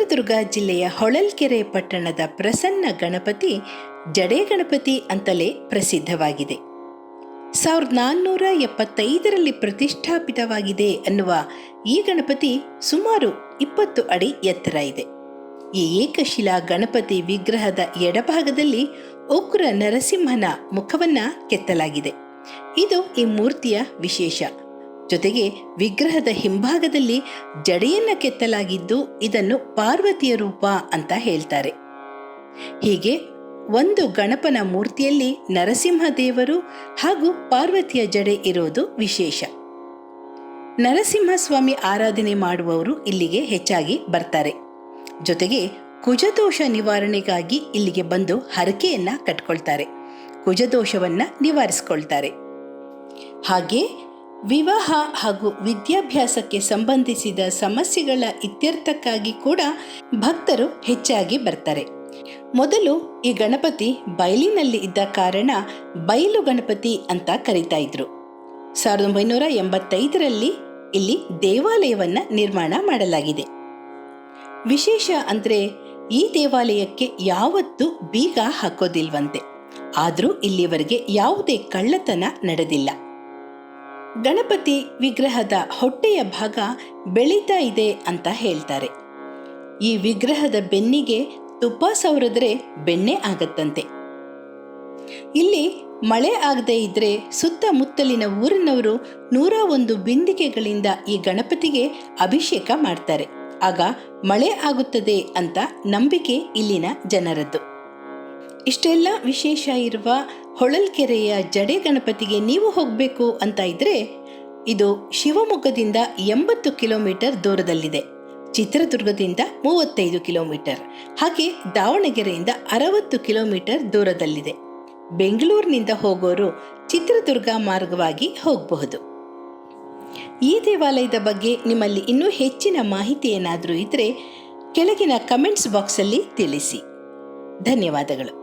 ಚಿತ್ರದುರ್ಗ ಜಿಲ್ಲೆಯ ಹೊಳಲ್ಕೆರೆ ಪಟ್ಟಣದ ಪ್ರಸನ್ನ ಗಣಪತಿ ಜಡೆ ಗಣಪತಿ ಅಂತಲೇ ಪ್ರಸಿದ್ಧವಾಗಿದೆ. 1475ರಲ್ಲಿ ಪ್ರತಿಷ್ಠಾಪಿತವಾಗಿದೆ ಅನ್ನುವ ಈ ಗಣಪತಿ ಸುಮಾರು 20 ಅಡಿ ಎತ್ತರ ಇದೆ. ಈ ಏಕಶಿಲಾ ಗಣಪತಿ ವಿಗ್ರಹದ ಎಡಭಾಗದಲ್ಲಿ ಉಗ್ರ ನರಸಿಂಹನ ಮುಖವನ್ನ ಕೆತ್ತಲಾಗಿದೆ. ಇದು ಈ ಮೂರ್ತಿಯ ವಿಶೇಷ. ಜೊತೆಗೆ ವಿಗ್ರಹದ ಹಿಂಭಾಗದಲ್ಲಿ ಜಡೆಯನ್ನ ಕೆತ್ತಲಾಗಿದ್ದು ಇದನ್ನು ಪಾರ್ವತಿಯ ರೂಪ ಅಂತ ಹೇಳ್ತಾರೆ. ಹೀಗೆ ಒಂದು ಗಣಪನ ಮೂರ್ತಿಯಲ್ಲಿ ನರಸಿಂಹದೇವರು ಹಾಗೂ ಪಾರ್ವತಿಯ ಜಡೆ ಇರೋದು ವಿಶೇಷ. ನರಸಿಂಹಸ್ವಾಮಿ ಆರಾಧನೆ ಮಾಡುವವರು ಇಲ್ಲಿಗೆ ಹೆಚ್ಚಾಗಿ ಬರ್ತಾರೆ. ಜೊತೆಗೆ ಕುಜದೋಷ ನಿವಾರಣೆಗಾಗಿ ಇಲ್ಲಿಗೆ ಬಂದು ಹರಕೆಯನ್ನ ಕಟ್ಕೊಳ್ತಾರೆ, ಕುಜದೋಷವನ್ನ ನಿವಾರಿಸ್ಕೊಳ್ತಾರೆ. ಹಾಗೆ ವಿವಾಹ ಹಾಗೂ ವಿದ್ಯಾಭ್ಯಾಸಕ್ಕೆ ಸಂಬಂಧಿಸಿದ ಸಮಸ್ಯೆಗಳ ಇತ್ಯರ್ಥಕ್ಕಾಗಿ ಕೂಡ ಭಕ್ತರು ಹೆಚ್ಚಾಗಿ ಬರ್ತಾರೆ. ಮೊದಲು ಈ ಗಣಪತಿ ಬಯಲಿನಲ್ಲಿ ಇದ್ದ ಕಾರಣ ಬಯಲು ಗಣಪತಿ ಅಂತ ಕರೀತಾ ಇದ್ರು. 1985ರಲ್ಲಿ ಇಲ್ಲಿ ದೇವಾಲಯವನ್ನ ನಿರ್ಮಾಣ ಮಾಡಲಾಗಿದೆ. ವಿಶೇಷ ಅಂದ್ರೆ ಈ ದೇವಾಲಯಕ್ಕೆ ಯಾವತ್ತೂ ಬೀಗ ಹಾಕೋದಿಲ್ವಂತೆ. ಆದರೂ ಇಲ್ಲಿವರೆಗೆ ಯಾವುದೇ ಕಳ್ಳತನ ನಡೆದಿಲ್ಲ. ಗಣಪತಿ ವಿಗ್ರಹದ ಹೊಟ್ಟೆಯ ಭಾಗ ಬೆಳೀತಾ ಇದೆ ಅಂತ ಹೇಳ್ತಾರೆ. ಈ ವಿಗ್ರಹದ ಬೆನ್ನಿಗೆ ತುಪ್ಪ ಸವರಿದ್ರೆ ಬೆಣ್ಣೆ ಆಗತ್ತಂತೆ. ಇಲ್ಲಿ ಮಳೆ ಆಗದೆ ಇದ್ರೆ ಸುತ್ತಮುತ್ತಲಿನ ಊರಿನವರು 101 ಬಿಂದಿಗೆಗಳಿಂದ ಈ ಗಣಪತಿಗೆ ಅಭಿಷೇಕ ಮಾಡ್ತಾರೆ. ಆಗ ಮಳೆ ಆಗುತ್ತದೆ ಅಂತ ನಂಬಿಕೆ ಇಲ್ಲಿನ ಜನರದ್ದು. ಇಷ್ಟೆಲ್ಲ ವಿಶೇಷ ಇರುವ ಹೊಳಲ್ಕೆರೆಯ ಜಡೆ ಗಣಪತಿಗೆ ನೀವು ಹೋಗಬೇಕು ಅಂತ ಇದ್ರೆ ಇದು ಶಿವಮೊಗ್ಗದಿಂದ 80 ಕಿಲೋಮೀಟರ್ ದೂರದಲ್ಲಿದೆ, ಚಿತ್ರದುರ್ಗದಿಂದ 35 ಕಿಲೋಮೀಟರ್, ಹಾಗೆ ದಾವಣಗೆರೆಯಿಂದ 60 ಕಿಲೋಮೀಟರ್ ದೂರದಲ್ಲಿದೆ. ಬೆಂಗಳೂರಿನಿಂದ ಹೋಗೋರು ಚಿತ್ರದುರ್ಗ ಮಾರ್ಗವಾಗಿ ಹೋಗಬಹುದು. ಈ ದೇವಾಲಯದ ಬಗ್ಗೆ ನಿಮ್ಮಲ್ಲಿ ಇನ್ನೂ ಹೆಚ್ಚಿನ ಮಾಹಿತಿ ಏನಾದರೂ ಇದ್ದರೆ ಕೆಳಗಿನ ಕಮೆಂಟ್ಸ್ ಬಾಕ್ಸಲ್ಲಿ ತಿಳಿಸಿ. ಧನ್ಯವಾದಗಳು.